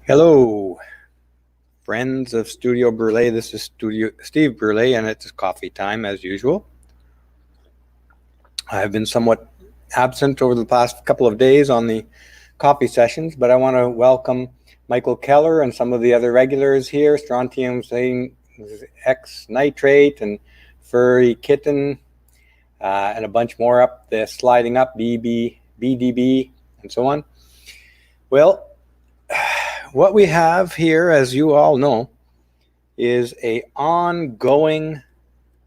Hello, friends of Studio Brule. This is Steve Brule, and it's coffee time as usual. I've been somewhat absent over the past couple of days on the coffee sessions, but I want to welcome Michael Keller and some of the other regulars here, Strontium X Nitrate and Furry Kitten, and a bunch more up the sliding up, BDB, and so on. Well, what we have here, as you all know, is an ongoing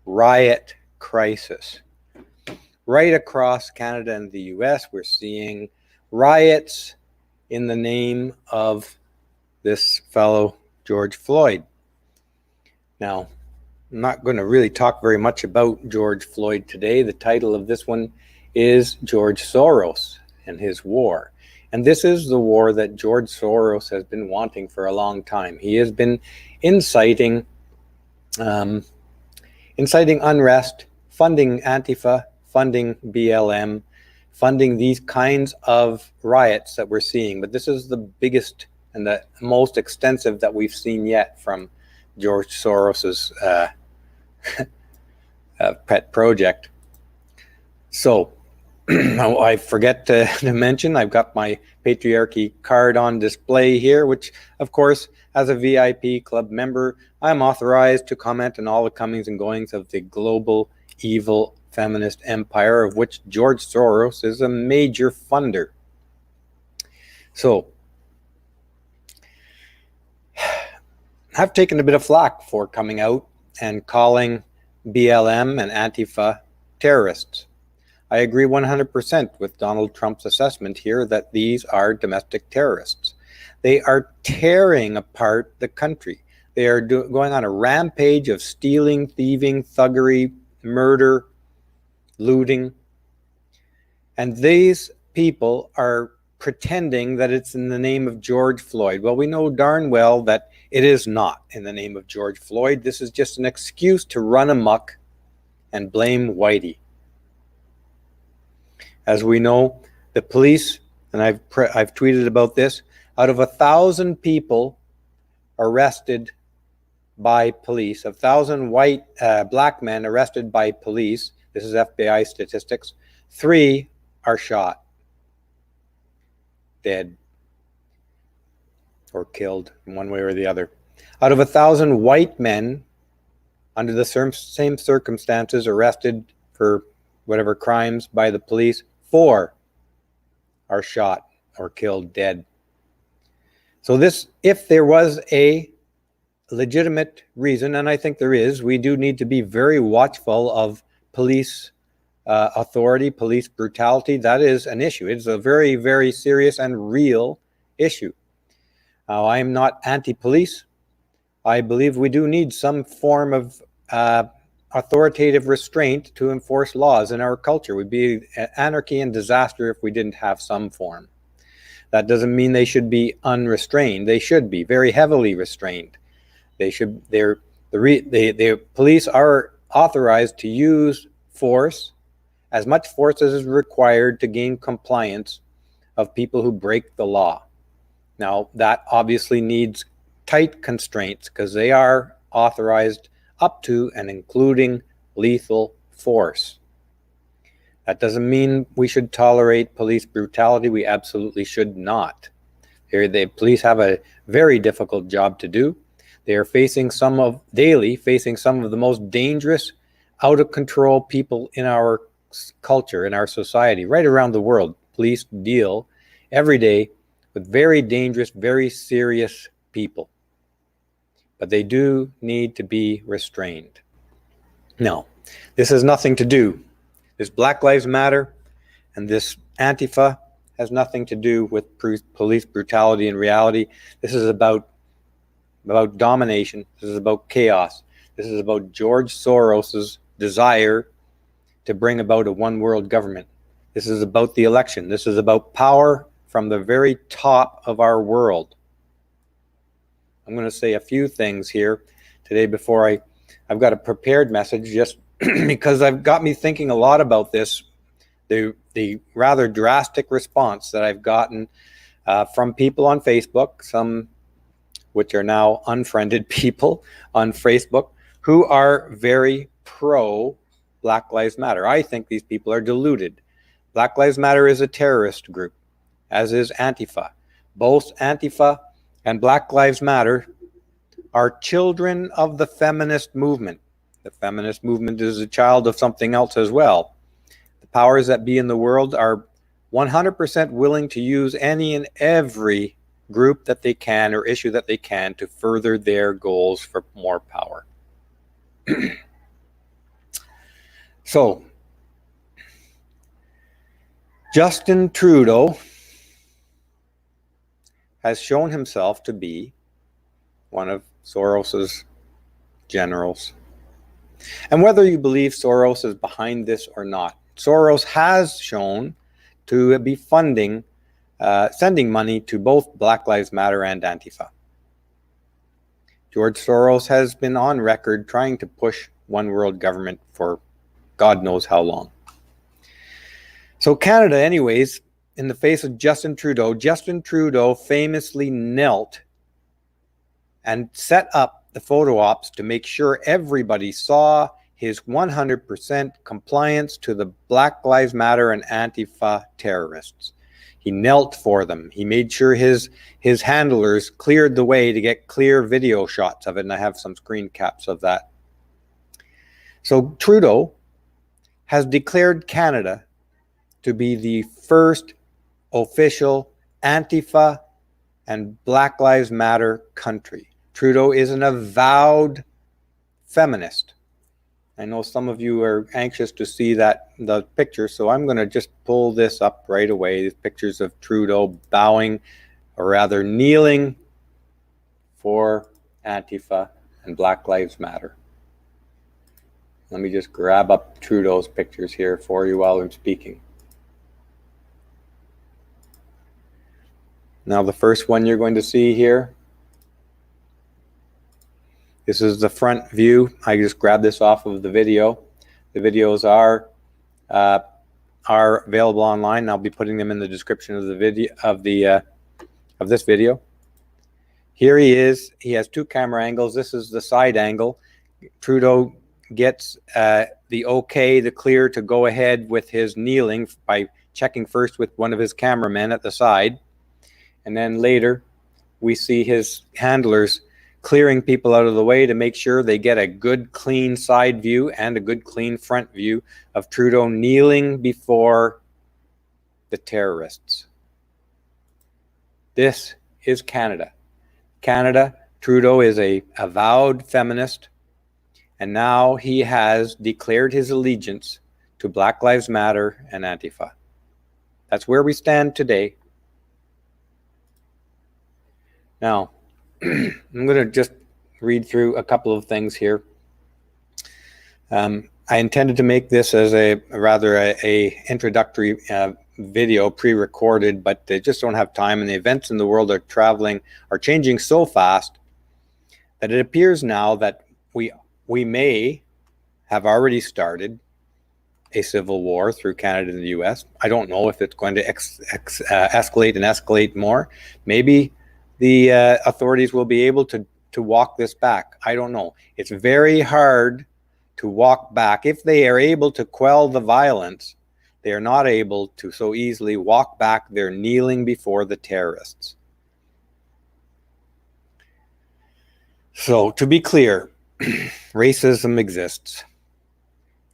riot crisis. Right across Canada and the US, we're seeing riots in the name of this fellow, George Floyd. Now, I'm not going to really talk very much about George Floyd today. The title of this one is George Soros and his war. And this is the war that George Soros has been wanting for a long time. He has been inciting unrest, funding Antifa, funding BLM, funding these kinds of riots that we're seeing. But this is the biggest and the most extensive that we've seen yet from George Soros's pet project. So, I forget to mention, I've got my patriarchy card on display here, which, of course, as a VIP club member, I'm authorized to comment on all the comings and goings of the global evil feminist empire, of which George Soros is a major funder. So, I've taken a bit of flack for coming out and calling BLM and Antifa terrorists. I agree 100% with Donald Trump's assessment here that these are domestic terrorists. They are tearing apart the country. They are going on a rampage of stealing, thieving, thuggery, murder, looting. And these people are pretending that it's in the name of George Floyd. Well, we know darn well that it is not in the name of George Floyd. This is just an excuse to run amok and blame Whitey. As we know, the police, and I've tweeted about this, out of 1,000 people arrested by police, 1,000 black men arrested by police, this is FBI statistics, 3 are shot, dead, or killed in one way or the other. Out of 1,000 white men, under the same circumstances, arrested for whatever crimes by the police, 4 are shot or killed, dead. So this, if there was a legitimate reason, and I think there is, we do need to be very watchful of police authority, police brutality. That is an issue. It's a very, very serious and real issue. Now, I'm not anti-police. I believe we do need some form of authoritative restraint to enforce laws in our culture. It would be anarchy and disaster if we didn't have some form. That doesn't mean they should be unrestrained. They should be very heavily restrained. The police are authorized to use force, as much force as is required to gain compliance of people who break the law. Now, that obviously needs tight constraints because they are authorized up to and including lethal force. That doesn't mean we should tolerate police brutality. We absolutely should not. The police have a very difficult job to do. They are daily facing some of the most dangerous, out of control people in our culture, in our society, right around the world. Police deal every day with very dangerous, very serious people. But they do need to be restrained. No, this has nothing to do. This Black Lives Matter and this Antifa has nothing to do with police brutality in reality. This is about domination. This is about chaos. This is about George Soros's desire to bring about a one world government. This is about the election. This is about power from the very top of our world. I'm going to say a few things here today before I've got a prepared message, just because I've got me thinking a lot about this, the rather drastic response that I've gotten from people on Facebook, some which are now unfriended people on Facebook, who are very pro Black Lives Matter. I think these people are deluded. Black Lives Matter is a terrorist group, as is Antifa. Both Antifa and Black Lives Matter are children of the feminist movement. The feminist movement is a child of something else as well. The powers that be in the world are 100% willing to use any and every group that they can or issue that they can to further their goals for more power. So, Justin Trudeau has shown himself to be one of Soros's generals. And whether you believe Soros is behind this or not, Soros has shown to be funding, sending money to both Black Lives Matter and Antifa. George Soros has been on record trying to push one world government for God knows how long. So Canada, anyways, in the face of Justin Trudeau famously knelt and set up the photo ops to make sure everybody saw his 100% compliance to the Black Lives Matter and Antifa terrorists. He knelt for them. He made sure his handlers cleared the way to get clear video shots of it, and I have some screen caps of that. So Trudeau has declared Canada to be the first official Antifa and Black Lives Matter country. Trudeau is an avowed feminist. I know some of you are anxious to see the picture, so I'm going to just pull this up right away. These pictures of Trudeau bowing, or rather kneeling, for Antifa and Black Lives Matter. Let me just grab up Trudeau's pictures here for you while I'm speaking. Now the first one you're going to see here, this is the front view. I just grabbed this off of the video. The videos are available online. I'll be putting them in the description of the video of this video. Here he is. He has two camera angles. This is the side angle. Trudeau gets the okay, the clear to go ahead with his kneeling by checking first with one of his cameramen at the side. And then later, we see his handlers clearing people out of the way to make sure they get a good, clean side view and a good, clean front view of Trudeau kneeling before the terrorists. This is Canada. Canada, Trudeau is a avowed feminist, and now he has declared his allegiance to Black Lives Matter and Antifa. That's where we stand today. Now, I'm going to just read through a couple of things here. I intended to make this as a introductory video pre-recorded, but they just don't have time, and the events in the world are changing so fast that it appears now that we may have already started a civil war through Canada and the US. I don't know if it's going to escalate more. Maybe the authorities will be able to walk this back. I don't know. It's very hard to walk back. If they are able to quell the violence, they are not able to so easily walk back their kneeling before the terrorists. So, to be clear, racism exists.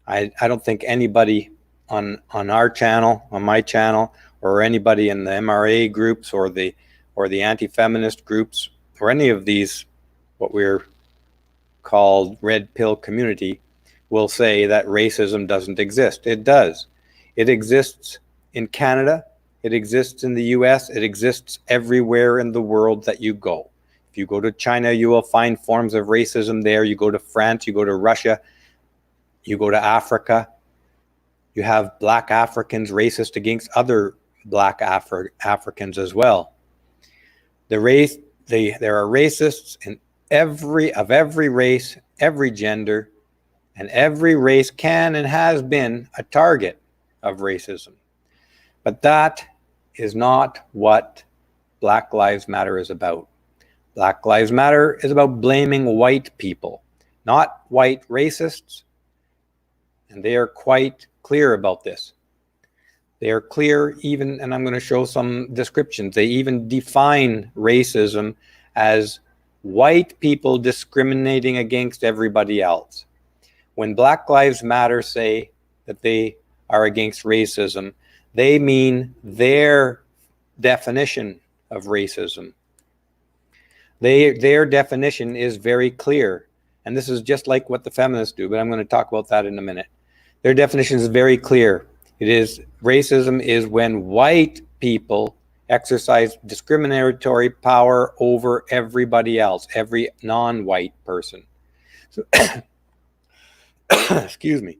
I don't think anybody on our channel, on my channel, or anybody in the MRA groups or the anti-feminist groups or any of these, what we're called red pill community, will say that racism doesn't exist. It does. It exists in Canada. It exists in the US. It exists everywhere in the world that you go. If you go to China, you will find forms of racism there. You go to France, you go to Russia, you go to Africa. You have Black Africans racist against other Black Africans as well. There are racists in every race, every gender, and every race can and has been a target of racism. But that is not what Black Lives Matter is about. Black Lives Matter is about blaming white people, not white racists. And they are quite clear about this. They are clear even, and I'm going to show some descriptions. They even define racism as white people discriminating against everybody else. When Black Lives Matter say that they are against racism, they mean their definition of racism. Their definition is very clear. And this is just like what the feminists do, but I'm going to talk about that in a minute. Their definition is very clear. It is racism is when white people exercise discriminatory power over everybody else, every non-white person. So, excuse me.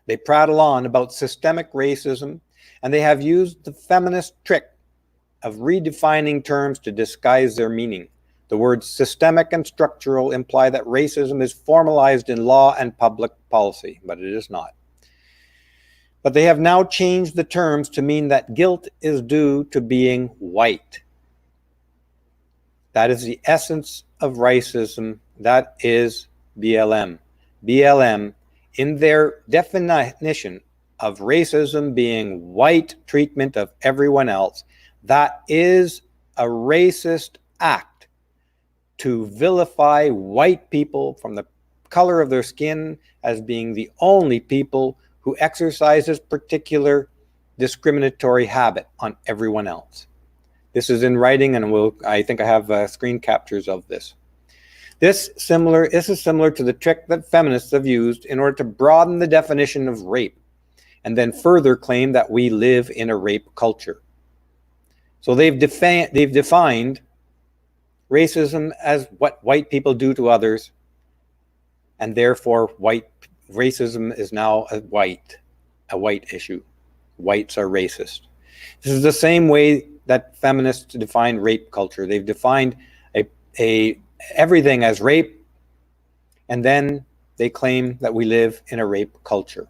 They prattle on about systemic racism, and they have used the feminist trick of redefining terms to disguise their meaning. The words systemic and structural imply that racism is formalized in law and public policy, but it is not. But they have now changed the terms to mean that guilt is due to being white. That is the essence of racism. That is BLM. BLM, in their definition of racism being white treatment of everyone else, that is a racist act to vilify white people from the color of their skin as being the only people who exercise this particular discriminatory habit on everyone else. This is in writing, and I think I have screen captures of this. This is similar to the trick that feminists have used in order to broaden the definition of rape, and then further claim that we live in a rape culture. So they've defined racism as what white people do to others, and therefore racism is now a white issue. Whites are racist. This is the same way that feminists define rape culture. They've defined everything as rape, and then they claim that we live in a rape culture.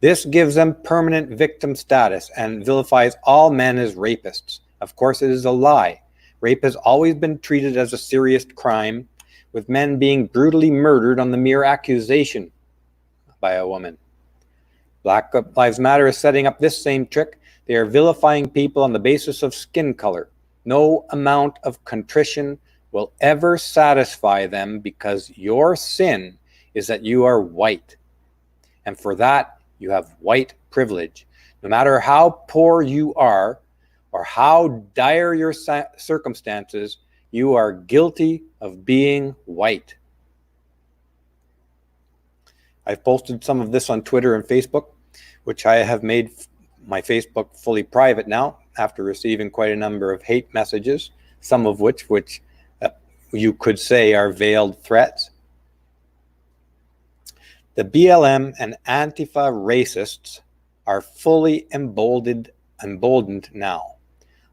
This gives them permanent victim status and vilifies all men as rapists. Of course, it is a lie. Rape has always been treated as a serious crime, with men being brutally murdered on the mere accusation by a woman. Black Lives Matter is setting up this same trick. They are vilifying people on the basis of skin color. No amount of contrition will ever satisfy them because your sin is that you are white. And for that, you have white privilege. No matter how poor you are or how dire your circumstances, you are guilty of being white. I've posted some of this on Twitter and Facebook, which I have made my Facebook fully private now after receiving quite a number of hate messages, some of which you could say are veiled threats. The BLM and Antifa racists are fully emboldened now.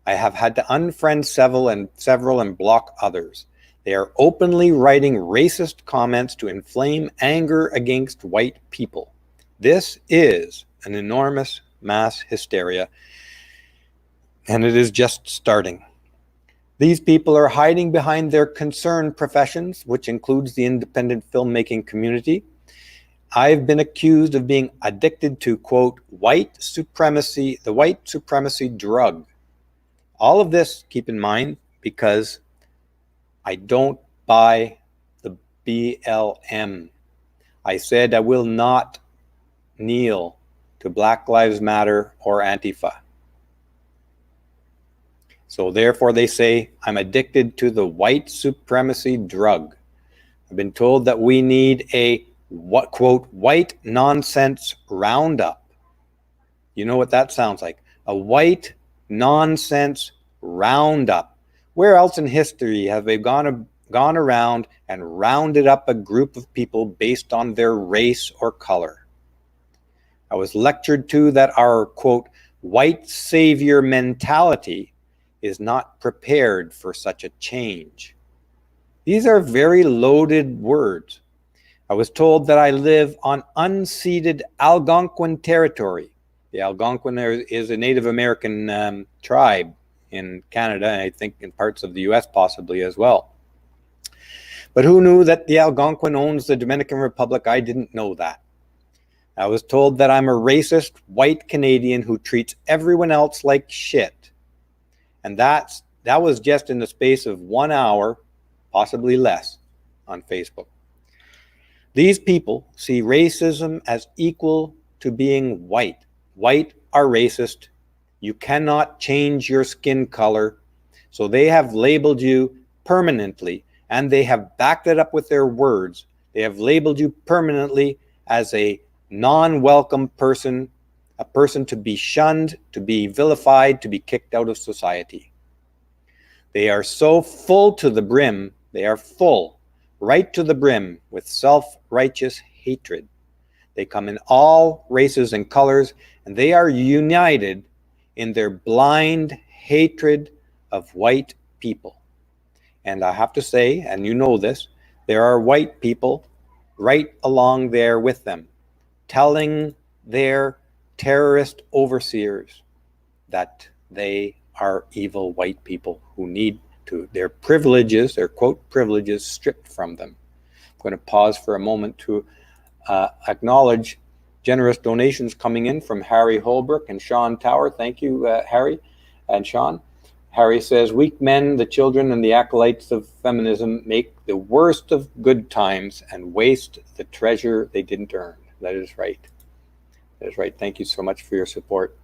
I have had to unfriend several and block others. They are openly writing racist comments to inflame anger against white people. This is an enormous mass hysteria, and it is just starting. These people are hiding behind their concerned professions, which includes the independent filmmaking community. I've been accused of being addicted to, quote, white supremacy, the white supremacy drug. All of this, keep in mind, because I don't buy the BLM. I said I will not kneel to Black Lives Matter or Antifa. So therefore they say I'm addicted to the white supremacy drug. I've been told that we need a, what, quote, white nonsense roundup. You know what that sounds like? A white nonsense roundup. Where else in history have they gone around and rounded up a group of people based on their race or color? I was lectured to that our, quote, white savior mentality is not prepared for such a change. These are very loaded words. I was told that I live on unceded Algonquin territory. The Algonquin is a Native American tribe in Canada, and I think in parts of the US possibly as well. But who knew that the Algonquin owns the Dominican Republic? I didn't know that. I was told that I'm a racist white Canadian who treats everyone else like shit. And that was just in the space of 1 hour, possibly less, on Facebook. These people see racism as equal to being white. White are racist. You cannot change your skin color. So they have labeled you permanently, and they have backed it up with their words. They have labeled you permanently as a non-welcome person, a person to be shunned, to be vilified, to be kicked out of society. They are so full to the brim, they are full, right to the brim, with self-righteous hatred. They come in all races and colors, and they are united in their blind hatred of white people. And I have to say, and you know this, there are white people right along there with them, telling their terrorist overseers that they are evil white people who need their privileges, their quote privileges, stripped from them. I'm going to pause for a moment to acknowledge generous donations coming in from Harry Holbrook and Sean Tower. Thank you, Harry and Sean. Harry says, weak men, the children, and the acolytes of feminism make the worst of good times and waste the treasure they didn't earn. That is right. That is right. Thank you so much for your support.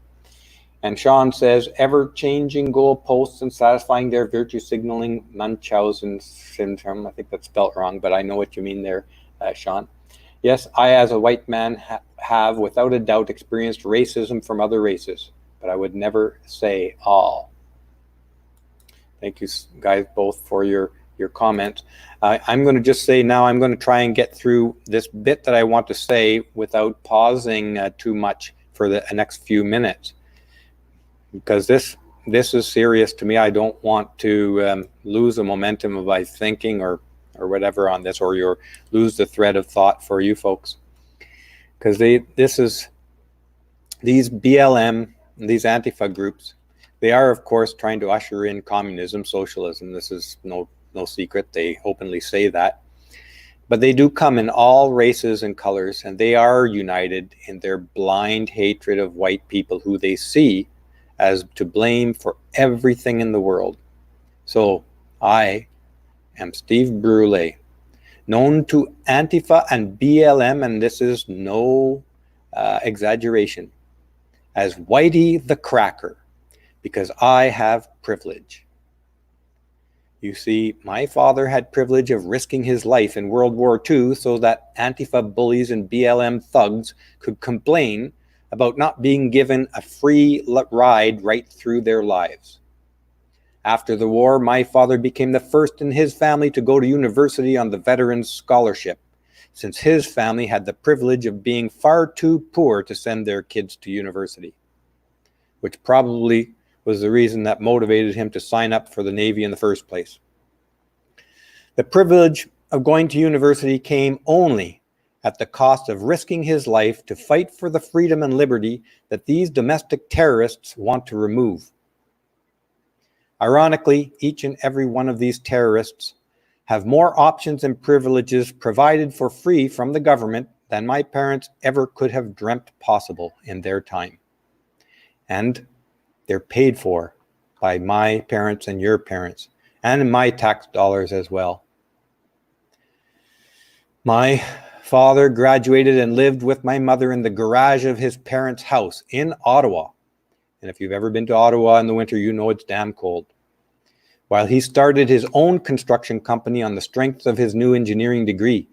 And Sean says, ever-changing goalposts and satisfying their virtue signaling Munchausen syndrome. I think that's spelt wrong, but I know what you mean there, Sean. Yes, I as a white man have without a doubt experienced racism from other races, but I would never say all. Thank you guys both for your comments. I'm going to just say now I'm going to try and get through this bit that I want to say without pausing too much for the next few minutes, because this is serious to me. I don't want to lose the momentum of my thinking or whatever on this, or lose the thread of thought for you folks, because these BLM, these Antifa groups, they are of course trying to usher in communism, socialism. This is no secret. They openly say that, but they do come in all races and colors, and they are united in their blind hatred of white people who they see as to blame for everything in the world. So I am Steve Brule, known to Antifa and BLM, and this is no exaggeration, as Whitey the Cracker, because I have privilege. You see, my father had privilege of risking his life in World War II so that Antifa bullies and BLM thugs could complain about not being given a free ride right through their lives. After the war, my father became the first in his family to go to university on the Veterans Scholarship, since his family had the privilege of being far too poor to send their kids to university, which probably was the reason that motivated him to sign up for the Navy in the first place. The privilege of going to university came only at the cost of risking his life to fight for the freedom and liberty that these domestic terrorists want to remove. Ironically, each and every one of these terrorists have more options and privileges provided for free from the government than my parents ever could have dreamt possible in their time. And they're paid for by my parents and your parents, and my tax dollars as well. My father graduated and lived with my mother in the garage of his parents' house in Ottawa. And if you've ever been to Ottawa in the winter, you know it's damn cold. While he started his own construction company on the strength of his new engineering degree.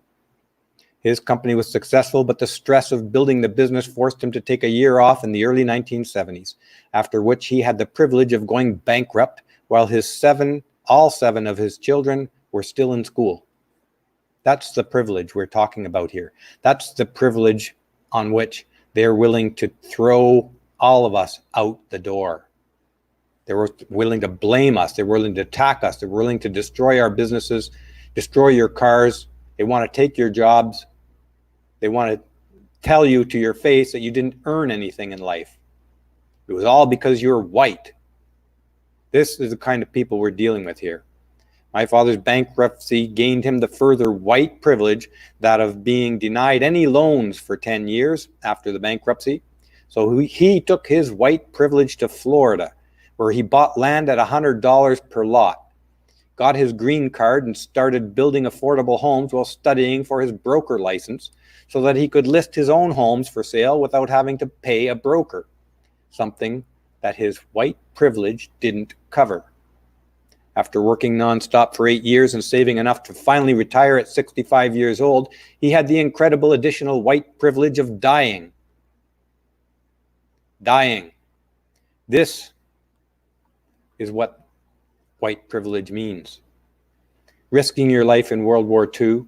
His company was successful, but the stress of building the business forced him to take a year off in the early 1970s, after which he had the privilege of going bankrupt while all seven of his children were still in school. That's the privilege we're talking about here. That's the privilege on which they're willing to throw all of us out the door. They were willing to blame us. They're willing to attack us. They're willing to destroy our businesses, destroy your cars. They want to take your jobs. They want to tell you to your face that you didn't earn anything in life. It was all because you're white. This is the kind of people we're dealing with here. My father's bankruptcy gained him the further white privilege that of being denied any loans for 10 years after the bankruptcy. So he took his white privilege to Florida, where he bought land at $100 per lot, got his green card, and started building affordable homes while studying for his broker license so that he could list his own homes for sale without having to pay a broker, something that his white privilege didn't cover. After working nonstop for 8 years and saving enough to finally retire at 65 years old, he had the incredible additional white privilege of dying. Dying. This is what white privilege means. Risking your life in World War II,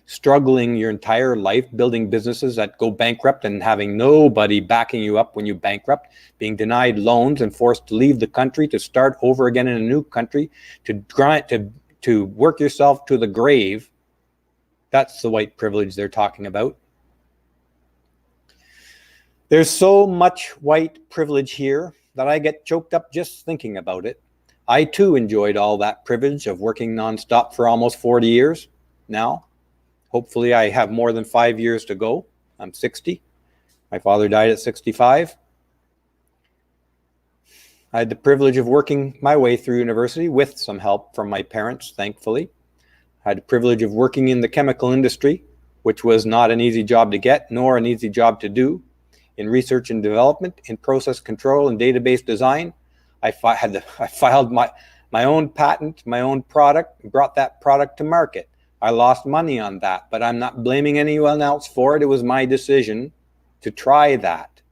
struggling your entire life building businesses that go bankrupt and having nobody backing you up when you bankrupt, being denied loans and forced to leave the country to start over again in a new country, to work yourself to the grave. That's the white privilege they're talking about. There's so much white privilege here that I get choked up just thinking about it. I too enjoyed all that privilege of working nonstop for almost 40 years now. Hopefully I have more than 5 years to go. I'm 60. My father died at 65. I had the privilege of working my way through university with some help from my parents, thankfully. I had the privilege of working in the chemical industry, which was not an easy job to get, nor an easy job to do. In research and development, in process control and database design, I filed my own patent, my own product, and brought that product to market. I lost money on that, but I'm not blaming anyone else for it. It was my decision to try that.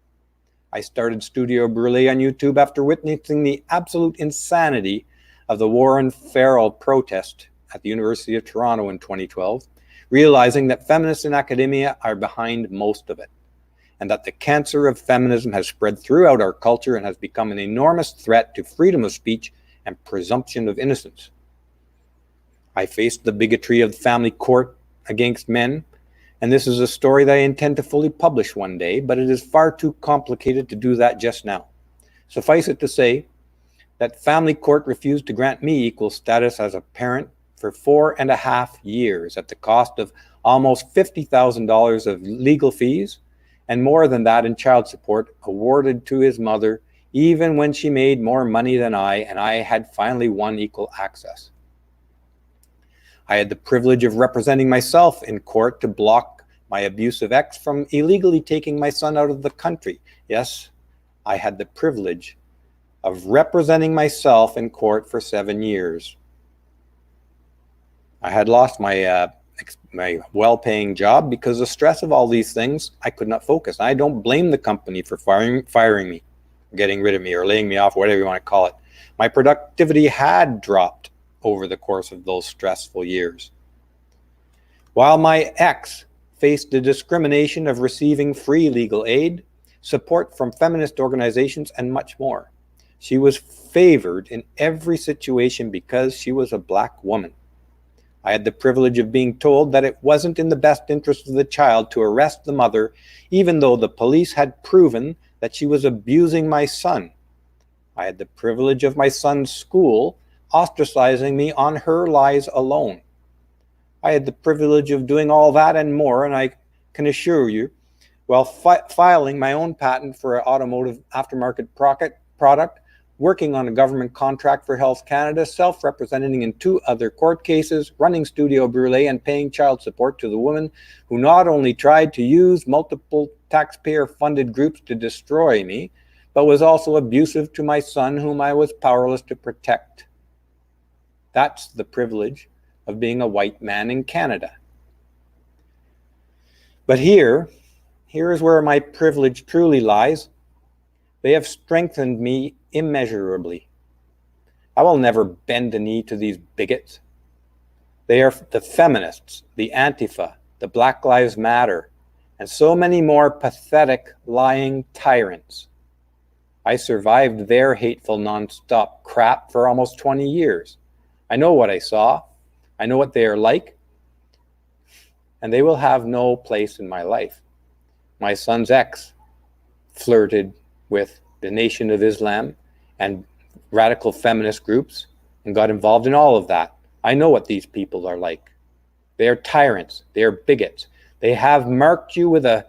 I started Studio Brûlé on YouTube after witnessing the absolute insanity of the Warren Farrell protest at the University of Toronto in 2012, realizing that feminists in academia are behind most of it, and that the cancer of feminism has spread throughout our culture and has become an enormous threat to freedom of speech and presumption of innocence. I faced the bigotry of the family court against men, and this is a story that I intend to fully publish one day, but it is far too complicated to do that just now. Suffice it to say that family court refused to grant me equal status as a parent for 4.5 years at the cost of almost $50,000 of legal fees and more than that in child support awarded to his mother, even when she made more money than I, and I had finally won equal access. I had the privilege of representing myself in court to block my abusive ex from illegally taking my son out of the country. Yes, I had the privilege of representing myself in court for 7 years. I had lost my well-paying job because of the stress of all these things. I could not focus. I don't blame the company for firing me, getting rid of me, or laying me off, whatever you want to call it. My productivity had dropped over the course of those stressful years. While my ex faced the discrimination of receiving free legal aid, support from feminist organizations, and much more, she was favored in every situation because she was a black woman. I had the privilege of being told that it wasn't in the best interest of the child to arrest the mother, even though the police had proven that she was abusing my son. I had the privilege of my son's school ostracizing me on her lies alone. I had the privilege of doing all that and more, and I can assure you, while filing my own patent for an automotive aftermarket product, working on a government contract for Health Canada, self-representing in 2 other court cases, running Studio Brûlé, and paying child support to the woman who not only tried to use multiple taxpayer-funded groups to destroy me, but was also abusive to my son, whom I was powerless to protect. That's the privilege of being a white man in Canada. But here is where my privilege truly lies. They have strengthened me immeasurably. I will never bend the knee to these bigots. They are the feminists, the Antifa, the Black Lives Matter, and so many more pathetic, lying tyrants. I survived their hateful nonstop crap for almost 20 years. I know what I saw. I know what they are like. And they will have no place in my life. My son's ex flirted with the Nation of Islam and radical feminist groups and got involved in all of that. I know what these people are like. They are tyrants. They are bigots. They have marked you with a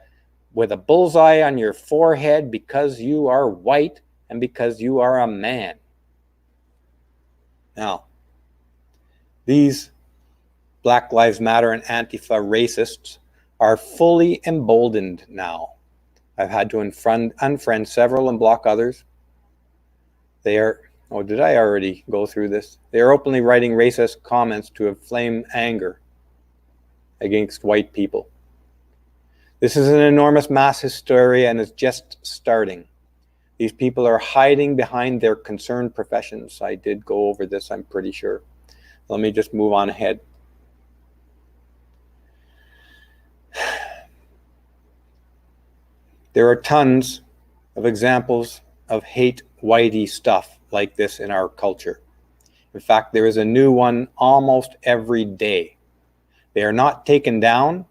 bullseye on your forehead because you are white and because you are a man. Now, these Black Lives Matter and Antifa racists are fully emboldened now. I've had to unfriend several and block others. They are, did I already go through this? They are openly writing racist comments to inflame anger against white people. This is an enormous mass hysteria and is just starting. These people are hiding behind their concerned professions. I did go over this, I'm pretty sure. Let me just move on ahead. There are tons of examples of hate whitey stuff like this in our culture. In fact, there is a new one almost every day. They are not taken down.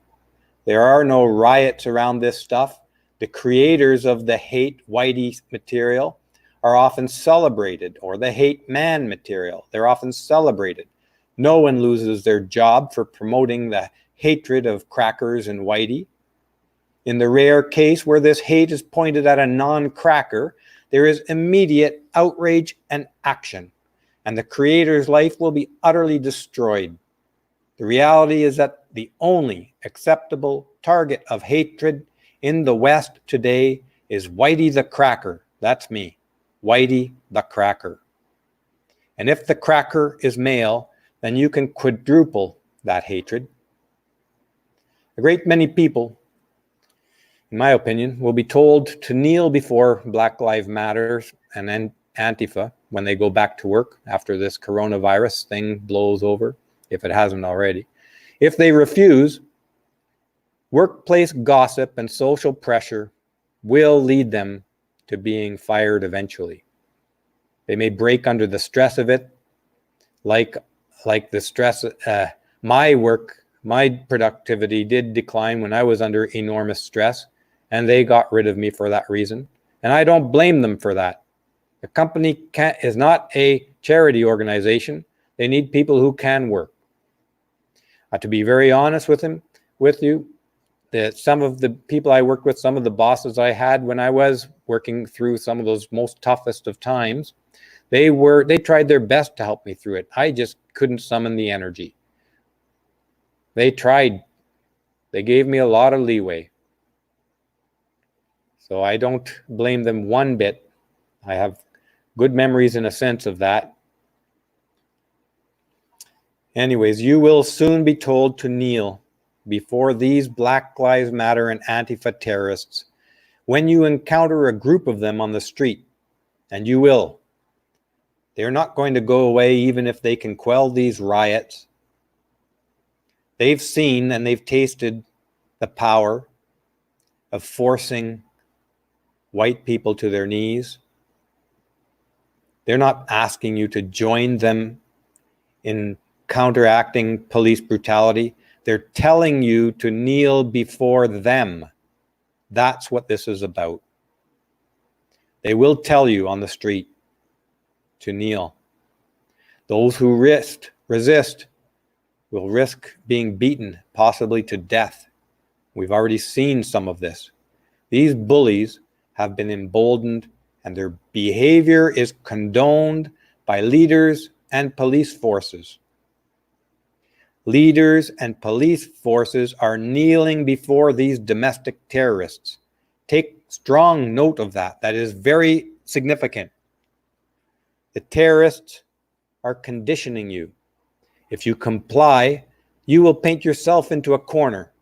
There are no riots around this stuff. The creators of the hate whitey material are often celebrated, or the hate man material. They're often celebrated. No one loses their job for promoting the hatred of crackers and whitey. In the rare case where this hate is pointed at a non-cracker, there is immediate outrage and action, and the creator's life will be utterly destroyed. The reality is that the only acceptable target of hatred in the West today is Whitey the Cracker. That's me, Whitey the Cracker. And if the cracker is male, then you can quadruple that hatred. A great many people, in my opinion, will be told to kneel before Black Lives Matter and Antifa when they go back to work after this coronavirus thing blows over, if it hasn't already. If they refuse, workplace gossip and social pressure will lead them to being fired eventually. They may break under the stress of it, like the stress. My productivity did decline when I was under enormous stress, and they got rid of me for that reason. And I don't blame them for that. The company is not a charity organization. They need people who can work. To be very honest with you, that some of the people I worked with, some of the bosses I had when I was working through some of those most toughest of times, they tried their best to help me through it. I just couldn't summon the energy. They tried. They gave me a lot of leeway. So I don't blame them one bit. I have good memories in a sense of that. Anyways, you will soon be told to kneel before these Black Lives Matter and Antifa terrorists when you encounter a group of them on the street, and you will. They're not going to go away even if they can quell these riots. They've seen and they've tasted the power of forcing white people to their knees. They're not asking you to join them in counteracting police brutality. They're telling you to kneel before them. That's what this is about. They will tell you on the street to kneel. Those who resist will risk being beaten, possibly to death. We've already seen some of this. These bullies have been emboldened, and their behavior is condoned by leaders and police forces. Leaders and police forces are kneeling before these domestic terrorists. Take strong note of that. That is very significant. The terrorists are conditioning you. If you comply, you will paint yourself into a corner,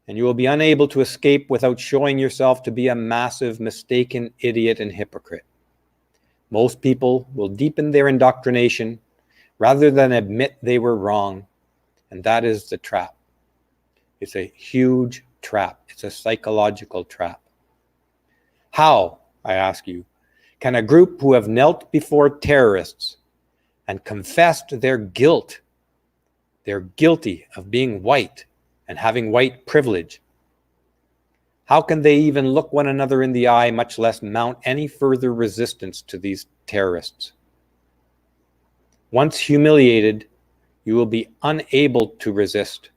and you will be unable to escape without showing yourself to be a massive, mistaken idiot and hypocrite. Most people will deepen their indoctrination rather than admit they were wrong, and that is the trap. It's a huge trap. It's a psychological trap. How, I ask you, can a group who have knelt before terrorists and confessed their guilt, they're guilty of being white and having white privilege, how can they even look one another in the eye, much less mount any further resistance to these terrorists. Once humiliated, you will be unable to resist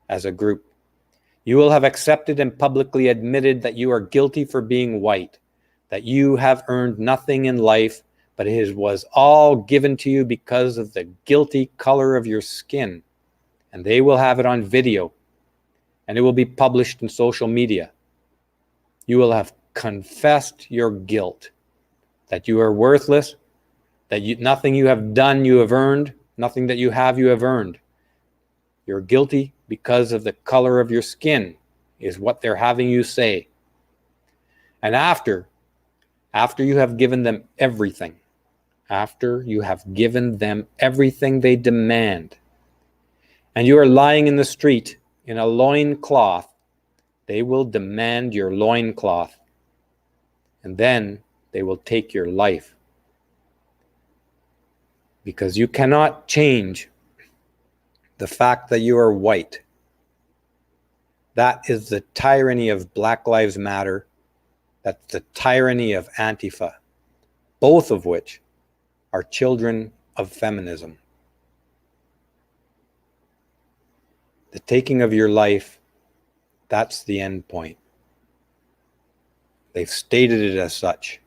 as a group. You will have accepted and publicly admitted that you are guilty for being white, that you have earned nothing in life, but it was all given to you because of the guilty color of your skin. And they will have it on video, and it will be published in social media. You will have confessed your guilt, that you are worthless, that nothing you have done you have earned, nothing that you have earned. You're guilty because of the color of your skin, is what they're having you say. And after you have given them everything, they demand, and you are lying in the street in a loincloth, they will demand your loincloth, and then they will take your life. Because you cannot change the fact that you are white. That is the tyranny of Black Lives Matter. That's the tyranny of Antifa, both of which are children of feminism. The taking of your life, that's the end point. They've stated it as such.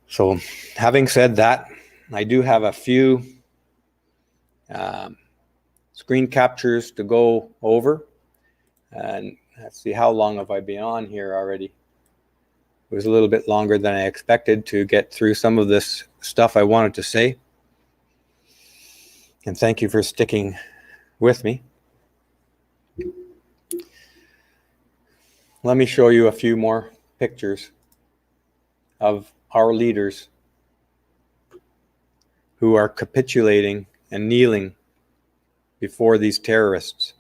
So, having said that, I do have a few screen captures to go over. And let's see, how long have I been on here already? It was a little bit longer than I expected to get through some of this stuff I wanted to say. And thank you for sticking with me. Let me show you a few more pictures of our leaders who are capitulating and kneeling before these terrorists.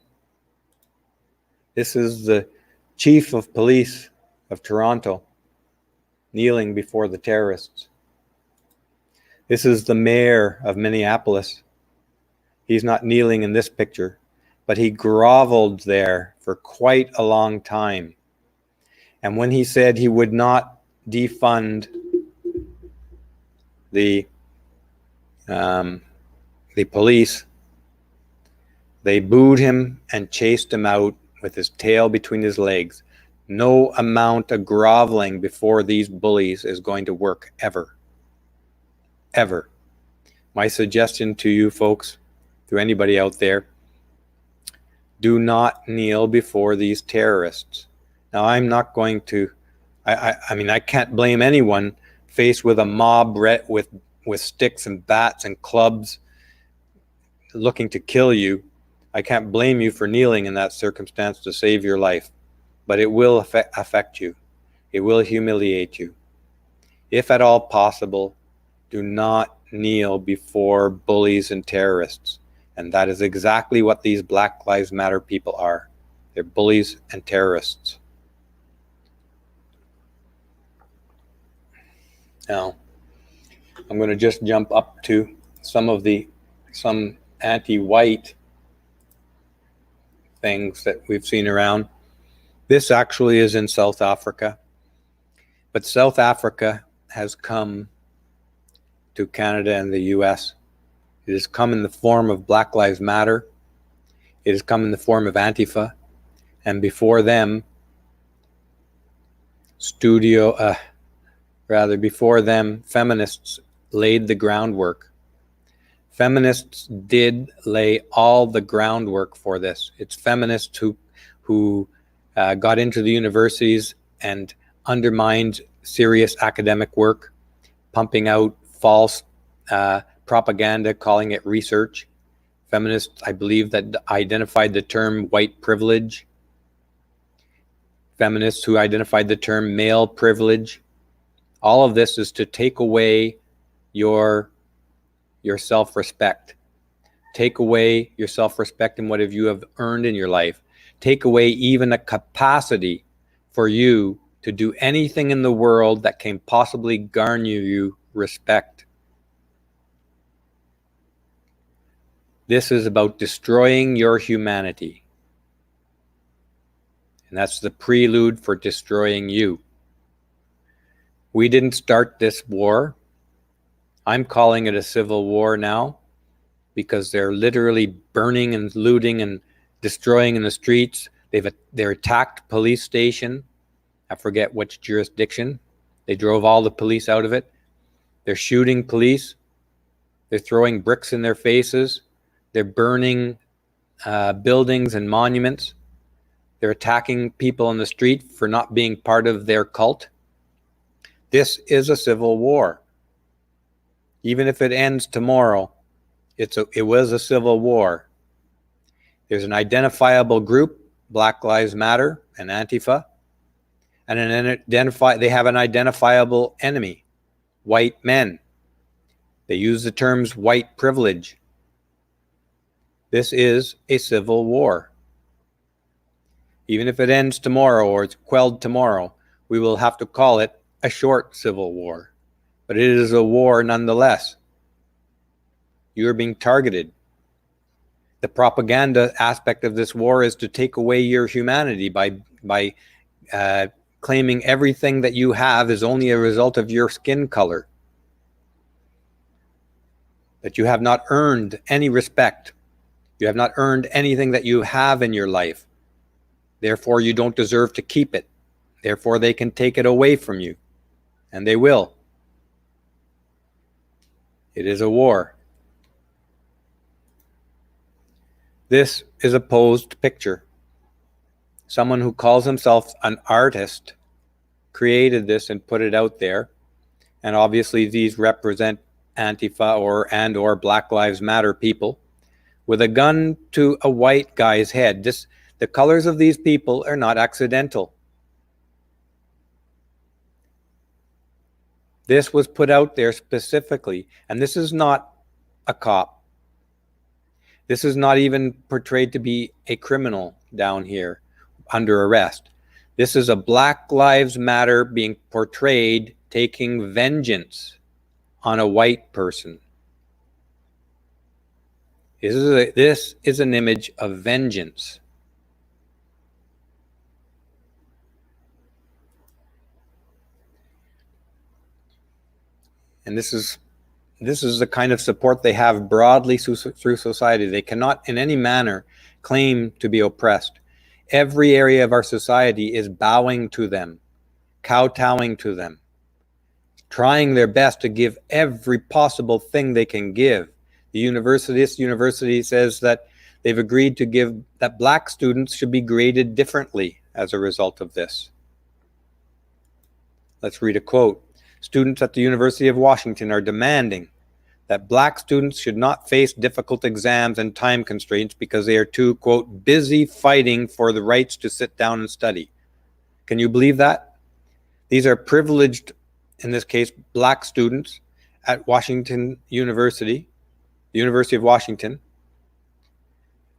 This is the chief of police of Toronto kneeling before the terrorists. This is the mayor of Minneapolis. He's not kneeling in this picture, but he groveled there for quite a long time. And when he said he would not defund the police, they booed him and chased him out with his tail between his legs. No amount of groveling before these bullies is going to work ever. Ever. My suggestion to you folks, to anybody out there, do not kneel before these terrorists. Now, I'm not going to, I mean, I can't blame anyone faced with a mob with sticks and bats and clubs looking to kill you. I can't blame you for kneeling in that circumstance to save your life, but it will affect you. It will humiliate you. If at all possible, do not kneel before bullies and terrorists. And that is exactly what these Black Lives Matter people are. They're bullies and terrorists. Now, I'm going to just jump up to some anti-white things that we've seen around. This actually is in South Africa, but South Africa has come to Canada and the US. It has come in the form of Black Lives Matter. It has come in the form of Antifa, and before them, feminists laid the groundwork. Feminists did lay all the groundwork for this. It's feminists who got into the universities and undermined serious academic work, pumping out false propaganda, calling it research. Feminists, I believe, that identified the term white privilege. Feminists who identified the term male privilege. All of this is to take away your self-respect. Take away your self-respect and what you have earned in your life. Take away even a capacity for you to do anything in the world that can possibly garner you respect. This is about destroying your humanity. And that's the prelude for destroying you. We didn't start this war. I'm calling it a civil war now because they're literally burning and looting and destroying in the streets. They're attacked police station. I forget which jurisdiction. They drove all the police out of it. They're shooting police. They're throwing bricks in their faces. They're burning buildings and monuments. They're attacking people on the street for not being part of their cult. This is a civil war. Even if it ends tomorrow, it was a civil war. There's an identifiable group, Black Lives Matter and Antifa, and they have an identifiable enemy, white men. They use the terms white privilege. This is a civil war. Even if it ends tomorrow or it's quelled tomorrow, we will have to call it a short civil war. But it is a war nonetheless. You are being targeted. The propaganda aspect of this war is to take away your humanity by claiming everything that you have is only a result of your skin color. That you have not earned any respect. You have not earned anything that you have in your life. Therefore, you don't deserve to keep it. Therefore, they can take it away from you. And they will. It is a war. This is a posed picture. Someone who calls himself an artist created this and put it out there. And obviously these represent Antifa or Black Lives Matter people with a gun to a white guy's head. The colors of these people are not accidental. This was put out there specifically, and this is not a cop. This is not even portrayed to be a criminal down here under arrest. This is a Black Lives Matter being portrayed taking vengeance on a white person. This is an image of vengeance. And this is the kind of support they have broadly through society. They cannot in any manner claim to be oppressed. Every area of our society is bowing to them, kowtowing to them, trying their best to give every possible thing they can give. This university says that they've agreed to give that black students should be graded differently as a result of this. Let's read a quote. Students at the University of Washington are demanding that black students should not face difficult exams and time constraints because they are too, quote, busy fighting for the rights to sit down and study. Can you believe that? These are privileged, in this case, black students at Washington University, the University of Washington,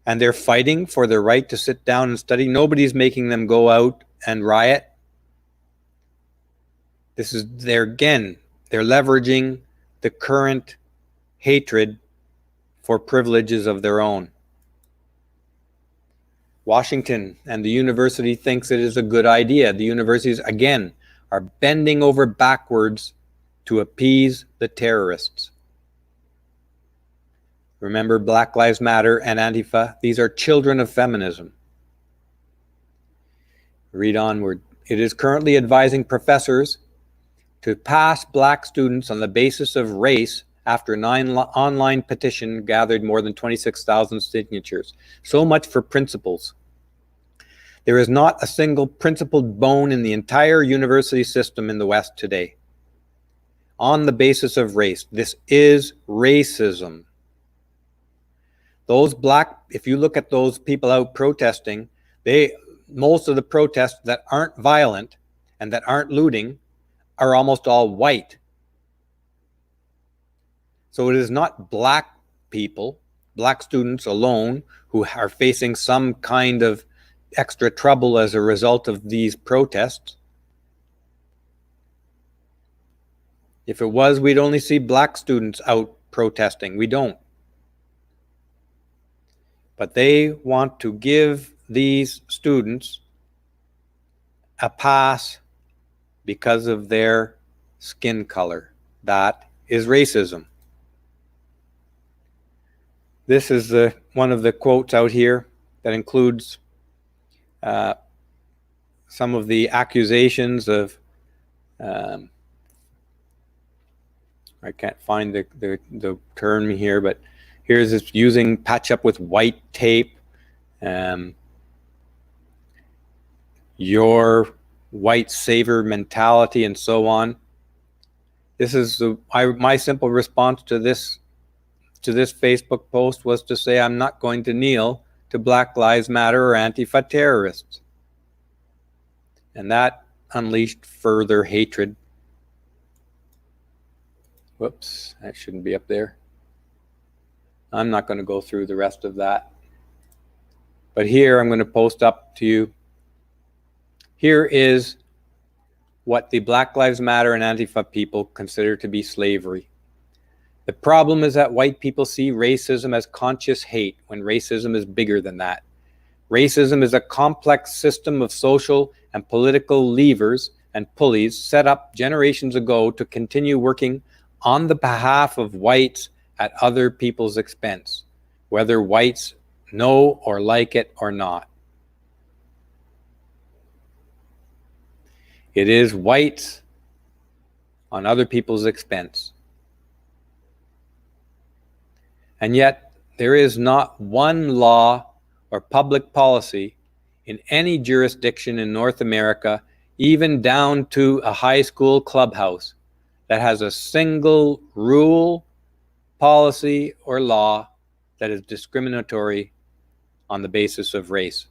and they're fighting for their right to sit down and study. Nobody's making them go out and riot. They're leveraging the current hatred for privileges of their own. Washington and the university thinks it is a good idea. The universities, again, are bending over backwards to appease the terrorists. Remember, Black Lives Matter and Antifa, these are children of feminism. Read onward. It is currently advising professors to pass black students on the basis of race after an online petition gathered more than 26,000 signatures. So much for principles. There is not a single principled bone in the entire university system in the West today on the basis of race. This is racism. If you look at those people out protesting, most of the protests that aren't violent and that aren't looting are almost all white. So it is not black people, black students alone, who are facing some kind of extra trouble as a result of these protests. If it was, we'd only see black students out protesting. We don't. But they want to give these students a pass because of their skin color. That is racism. This is one of the quotes out here that includes some of the accusations of I can't find the term here, but here's this using patch up with white tape, your white savior mentality, and so on. This is my simple response to this Facebook post was to say I'm not going to kneel to Black Lives Matter or Antifa terrorists. And that unleashed further hatred. Whoops, that shouldn't be up there. I'm not going to go through the rest of that. But here I'm going to post up to you. Here is what the Black Lives Matter and Antifa people consider to be slavery. The problem is that white people see racism as conscious hate when racism is bigger than that. Racism is a complex system of social and political levers and pulleys set up generations ago to continue working on the behalf of whites at other people's expense, whether whites know or like it or not. It is whites on other people's expense. And yet, there is not one law or public policy in any jurisdiction in North America, even down to a high school clubhouse, that has a single rule, policy, or law that is discriminatory on the basis of race.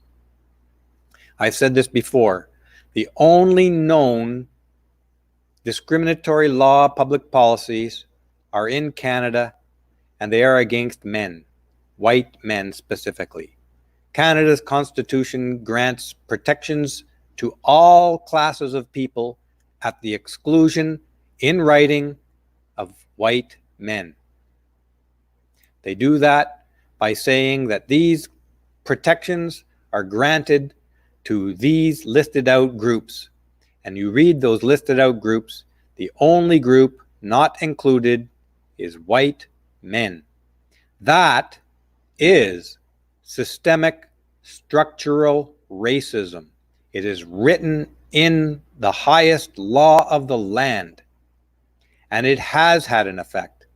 I've said this before. The only known discriminatory law public policies are in Canada, and they are against men, white men specifically. Canada's Constitution grants protections to all classes of people at the exclusion, in writing, of white men. They do that by saying that these protections are granted to these listed out groups. And you read those listed out groups, the only group not included is white men. That is systemic structural racism. It is written in the highest law of the land. And it has had an effect.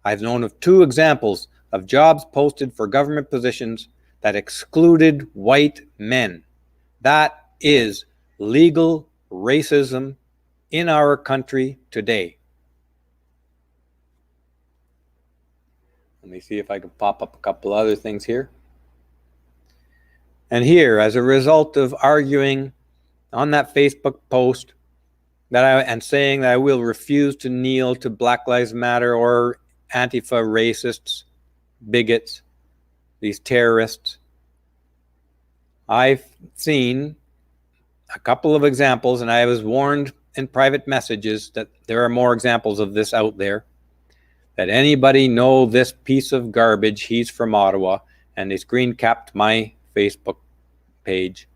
I've known of 2 examples of jobs posted for government positions that excluded white men. That is legal racism in our country today. Let me see if I can pop up a couple other things here. And here, as a result of arguing on that Facebook post and saying that I will refuse to kneel to Black Lives Matter or Antifa racists, bigots, these terrorists, I've seen a couple of examples, and I was warned in private messages that there are more examples of this out there, that anybody know this piece of garbage, he's from Ottawa, and they screen capped my Facebook page.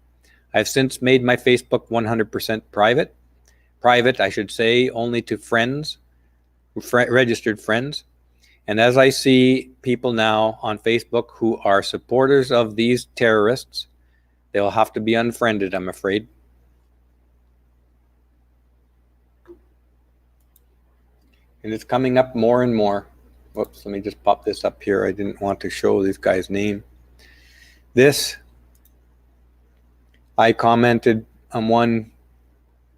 I've since made my Facebook 100% private. Private, I should say, only to friends, registered friends. And as I see people now on Facebook who are supporters of these terrorists, they'll have to be unfriended, I'm afraid. And it's coming up more and more. Whoops, let me just pop this up here. I didn't want to show this guy's name. This, I commented on one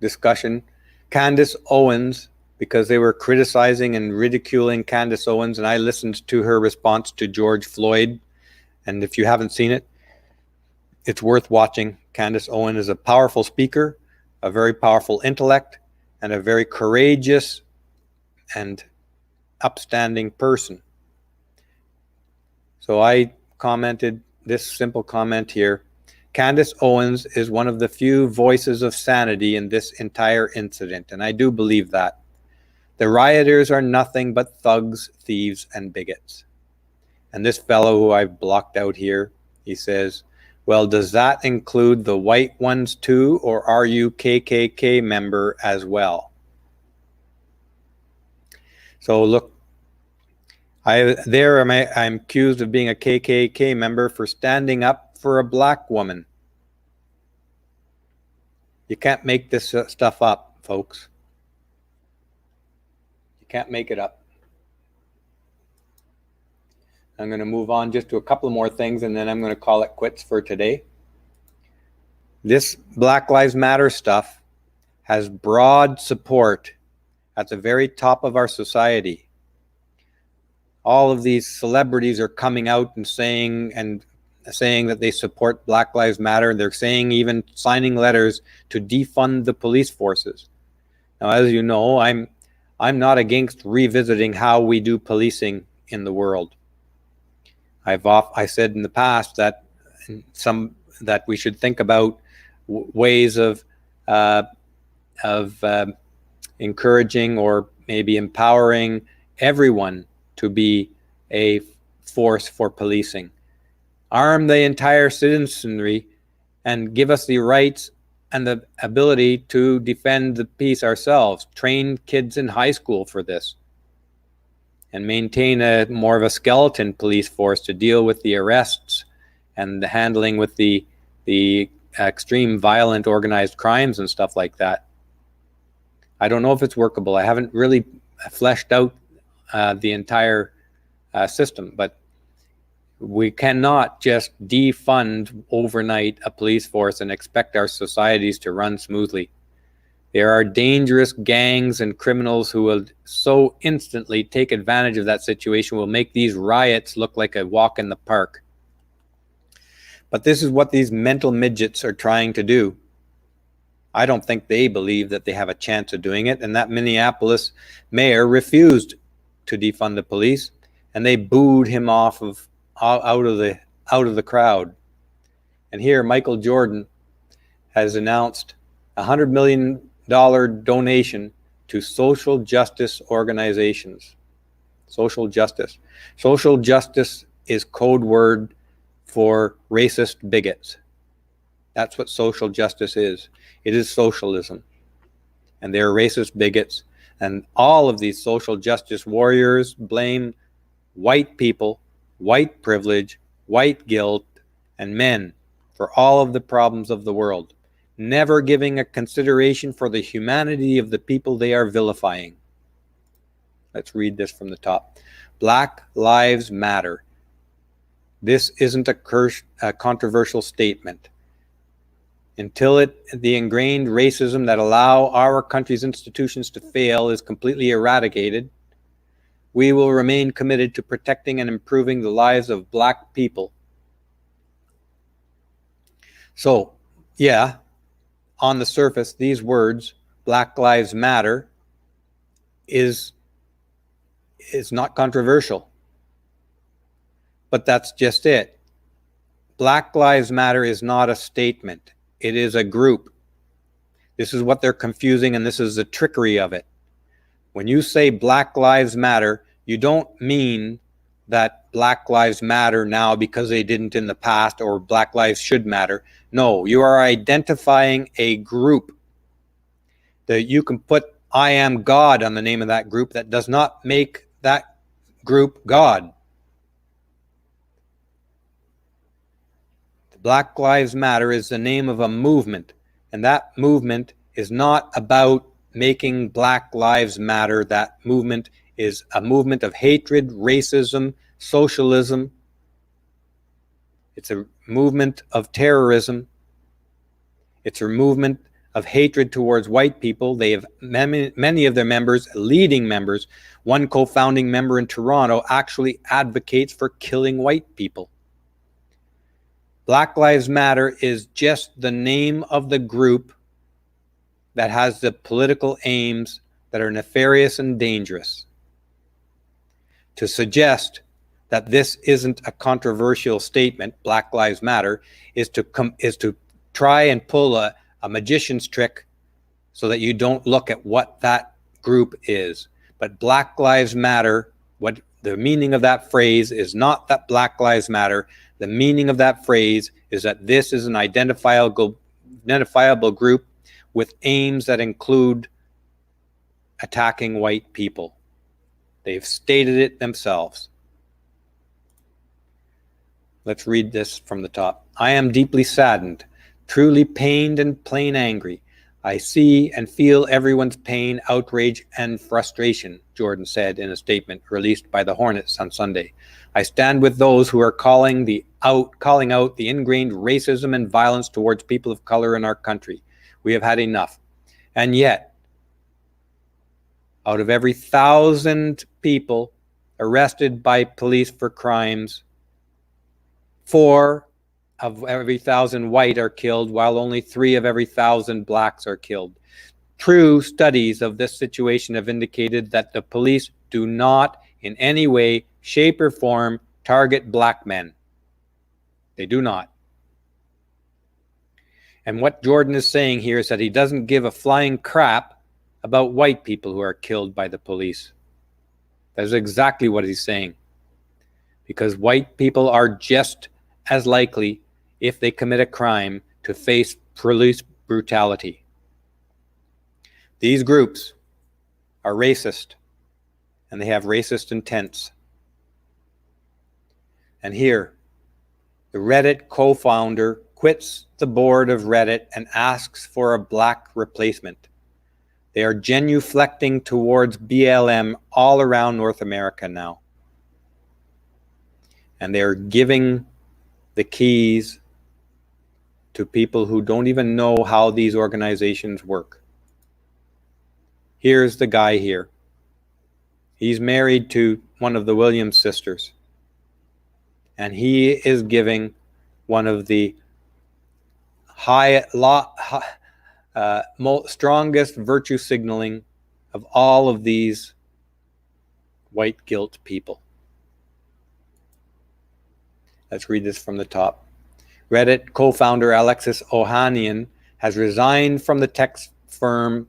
discussion. Candace Owens, because they were criticizing and ridiculing Candace Owens, and I listened to her response to George Floyd. And if you haven't seen it, it's worth watching. Candace Owens is a powerful speaker, a very powerful intellect, and a very courageous and upstanding person. So I commented this simple comment here. Candace Owens is one of the few voices of sanity in this entire incident, and I do believe that. The rioters are nothing but thugs, thieves, and bigots. And this fellow who I've blocked out here, he says, well, does that include the white ones too, or are you KKK member as well? So look, I'm accused of being a KKK member for standing up for a black woman. You can't make this stuff up, folks. You can't make it up. I'm going to move on just to a couple more things, and then I'm going to call it quits for today. This Black Lives Matter stuff has broad support at the very top of our society. All of these celebrities are coming out and saying that they support Black Lives Matter. They're saying, even signing letters to defund the police forces. Now, as you know, I'm not against revisiting how we do policing in the world. I said in the past that we should think about ways of encouraging or maybe empowering everyone to be a force for policing. Arm the entire citizenry and give us the rights and the ability to defend the peace ourselves. Train kids in high school for this. And maintain more of a skeleton police force to deal with the arrests and the handling with the extreme violent organized crimes and stuff like that. I don't know if it's workable. I haven't really fleshed out the entire system, but we cannot just defund overnight a police force and expect our societies to run smoothly. There are dangerous gangs and criminals who will so instantly take advantage of that situation, will make these riots look like a walk in the park. But this is what these mental midgets are trying to do. I don't think they believe that they have a chance of doing it, and that Minneapolis mayor refused to defund the police, and they booed him off of out of the crowd. And here Michael Jordan has announced $100 million donation to social justice organizations. Social justice. Social justice is code word for racist bigots. That's what social justice is. It is socialism. And they're racist bigots. And all of these social justice warriors blame white people, white privilege, white guilt, and men for all of the problems of the world, never giving a consideration for the humanity of the people they are vilifying. Let's read this from the top. Black Lives Matter. This isn't a controversial statement. Until the ingrained racism that allow our country's institutions to fail is completely eradicated, we will remain committed to protecting and improving the lives of black people. So, yeah, on the surface, these words, Black Lives Matter, is not controversial. But that's just it. Black Lives Matter is not a statement. It is a group. This is what they're confusing, and this is the trickery of it. When you say Black Lives Matter, you don't mean that Black Lives Matter now because they didn't in the past, or Black Lives should matter. No, you are identifying a group that you can put I am God on the name of that group. That does not make that group God. The Black Lives Matter is the name of a movement, and that movement is not about making Black Lives Matter. That movement is a movement of hatred, racism, socialism. It's a movement of terrorism. It's a movement of hatred towards white people. They have many of their members, leading members. One co-founding member in Toronto actually advocates for killing white people. Black Lives Matter is just the name of the group that has the political aims that are nefarious and dangerous. To suggest that this isn't a controversial statement, Black Lives Matter, is to try and pull a magician's trick so that you don't look at what that group is. But Black Lives Matter, what the meaning of that phrase is not that Black Lives Matter. The meaning of that phrase is that this is an identifiable group with aims that include attacking white people. They've stated it themselves. Let's read this from the top. I am deeply saddened, truly pained and plain angry. I see and feel everyone's pain, outrage, and frustration, Jordan said in a statement released by the Hornets on Sunday. I stand with those who are calling out the ingrained racism and violence towards people of color in our country. We have had enough. And yet, out of every 1,000 people arrested by police for crimes, 4 of every 1,000 white are killed, while only 3 of every 1,000 blacks are killed. True studies of this situation have indicated that the police do not in any way, shape, or form target black men. They do not. And what Jordan is saying here is that he doesn't give a flying crap about white people who are killed by the police. That is exactly what he's saying. Because white people are just as likely, if they commit a crime, to face police brutality. These groups are racist, and they have racist intents. And here, the Reddit co-founder quits the board of Reddit and asks for a black replacement. They are genuflecting towards BLM all around North America now. And they're giving the keys to people who don't even know how these organizations work. Here's the guy here. He's married to one of the Williams sisters. And he is giving one of the strongest virtue signaling of all of these white guilt people. Let's read this from the top. Reddit co-founder Alexis Ohanian has resigned from the tech firm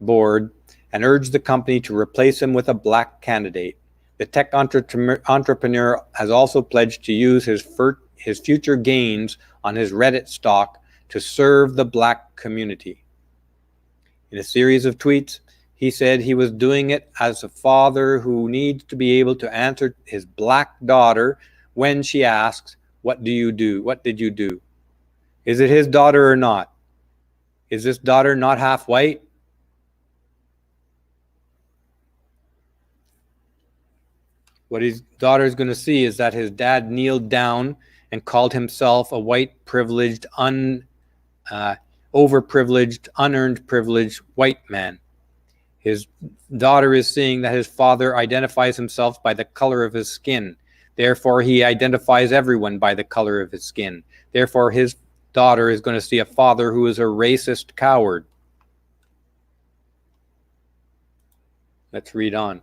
board and urged the company to replace him with a black candidate. The tech entrepreneur has also pledged to use his future gains on his Reddit stock to serve the black community. In a series of tweets, he said he was doing it as a father who needs to be able to answer his black daughter when she asks, "What do you do? What did you do?" Is it his daughter or not? Is this daughter not half white? What his daughter is going to see is that his dad kneeled down and called himself a white, privileged, overprivileged, unearned privilege white man. His daughter is seeing that his father identifies himself by the color of his skin. Therefore, he identifies everyone by the color of his skin. Therefore, his daughter is going to see a father who is a racist coward. Let's read on.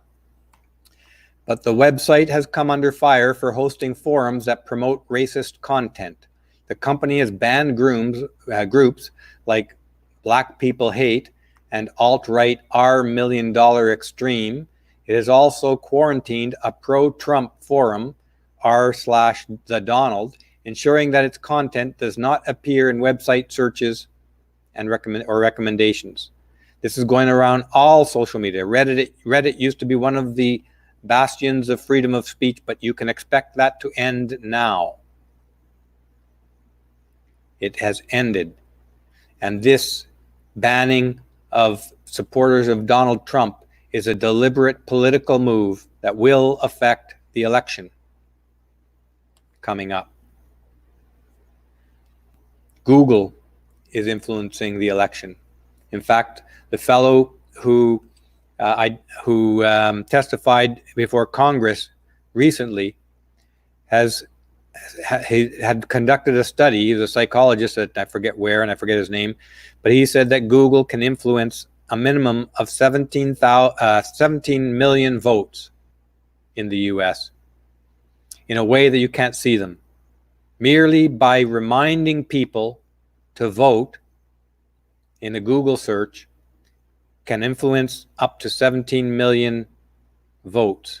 But the website has come under fire for hosting forums that promote racist content. The company has banned groups like Black People Hate and Alt-Right R $1 Million Extreme. It has also quarantined a pro-Trump forum, r/the Donald, ensuring that its content does not appear in website searches and recommendations. This is going around all social media. Reddit used to be one of the bastions of freedom of speech, but you can expect that to end now. It has ended. And this banning of supporters of Donald Trump is a deliberate political move that will affect the election coming up. Google is influencing the election. In fact, the fellow who testified before Congress recently had conducted a study. He was a psychologist at, I forget where, and I forget his name, but he said that Google can influence a minimum of 17 million votes in the US in a way that you can't see them. Merely by reminding people to vote in a Google search can influence up to 17 million votes.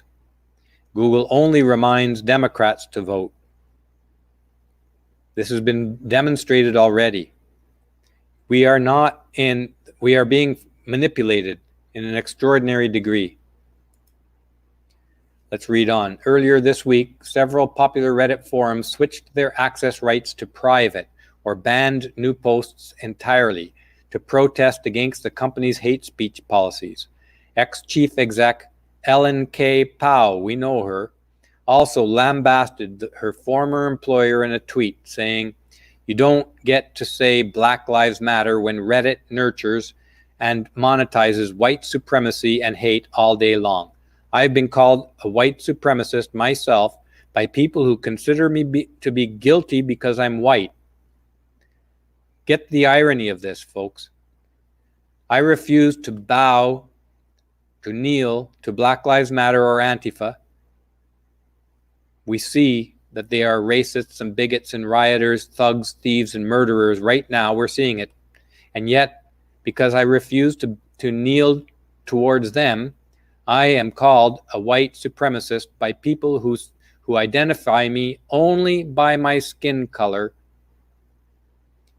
Google only reminds Democrats to vote. This has been demonstrated already. We are being manipulated in an extraordinary degree. Let's read on. Earlier this week, several popular Reddit forums switched their access rights to private or banned new posts entirely to protest against the company's hate speech policies. Ex-chief exec Ellen K. Powell, we know her, also lambasted her former employer in a tweet saying, "You don't get to say Black Lives Matter when Reddit nurtures and monetizes white supremacy and hate all day long. I've been called a white supremacist myself by people who consider me to be guilty because I'm white." Get the irony of this, folks. I refuse to bow, to kneel to Black Lives Matter or Antifa. We see that they are racists and bigots and rioters, thugs, thieves, and murderers. Right now, we're seeing it. And yet, because I refuse to kneel towards them, I am called a white supremacist by people who identify me only by my skin color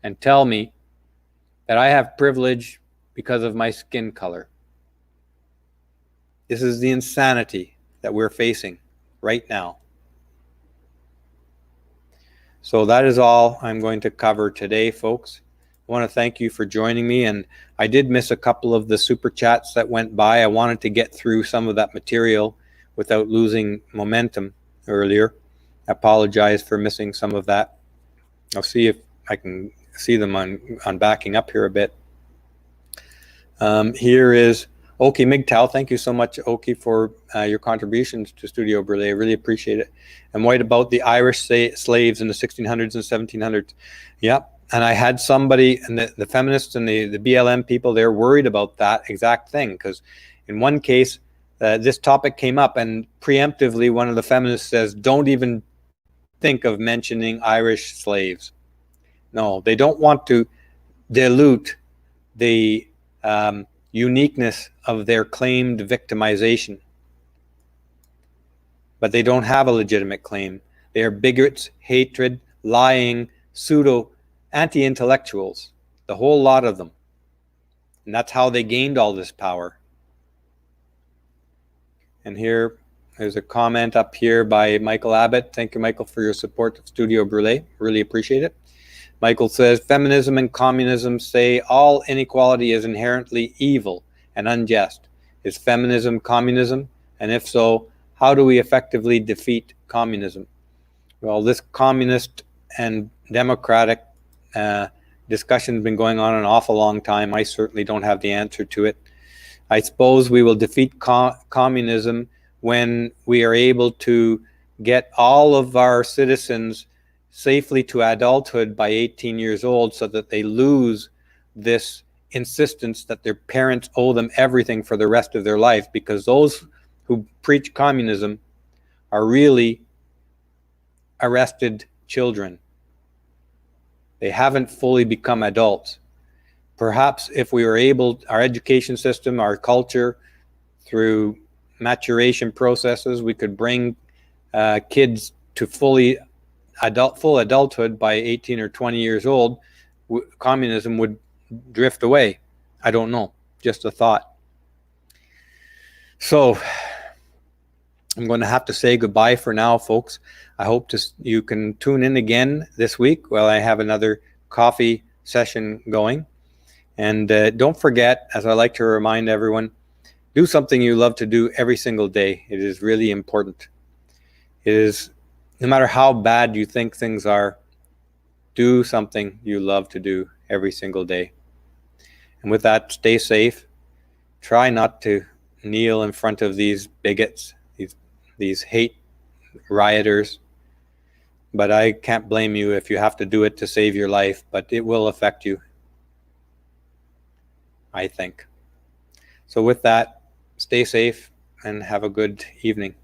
and tell me that I have privilege because of my skin color. This is the insanity that we're facing right now. So that is all I'm going to cover today, folks. I want to thank you for joining me, and I did miss a couple of the super chats that went by. I wanted to get through some of that material without losing momentum earlier. I apologize for missing some of that. I'll see if I can see them on backing up here a bit. Here is Oki Migtau. Thank you so much, Oki, for your contributions to Studio Brûlé. I really appreciate it. And what about the Irish slaves in the 1600s and 1700s? Yep. And I had somebody, and the feminists and the BLM people, they're worried about that exact thing. Because in one case, this topic came up, and preemptively, one of the feminists says, don't even think of mentioning Irish slaves. No, they don't want to dilute the uniqueness of their claimed victimization. But they don't have a legitimate claim. They are bigots, hatred, lying, pseudo anti-intellectuals, the whole lot of them. And that's how they gained all this power. And there's a comment up here by Michael Abbott. Thank you, Michael, for your support of Studio Brûlé. Really appreciate it. Michael says, feminism and communism say all inequality is inherently evil and unjust. Is feminism communism? And if so, how do we effectively defeat communism? Well, this communist and democratic discussion has been going on an awful long time. I certainly don't have the answer to it. I suppose we will defeat communism when we are able to get all of our citizens safely to adulthood by 18 years old so that they lose this insistence that their parents owe them everything for the rest of their life, because those who preach communism are really arrested children. They haven't fully become adults. Perhaps if we were able, our education system, our culture, through maturation processes, we could bring kids to full adulthood by 18 or 20 years old, communism would drift away. I don't know, just a thought. So I'm going to have to say goodbye for now, folks. I hope you can tune in again this week while I have another coffee session going. And don't forget, as I like to remind everyone, do something you love to do every single day. It is really important. It is, no matter how bad you think things are, do something you love to do every single day. And with that, stay safe. Try not to kneel in front of these bigots, these hate rioters. But I can't blame you if you have to do it to save your life, but it will affect you, I think. So with that, stay safe and have a good evening.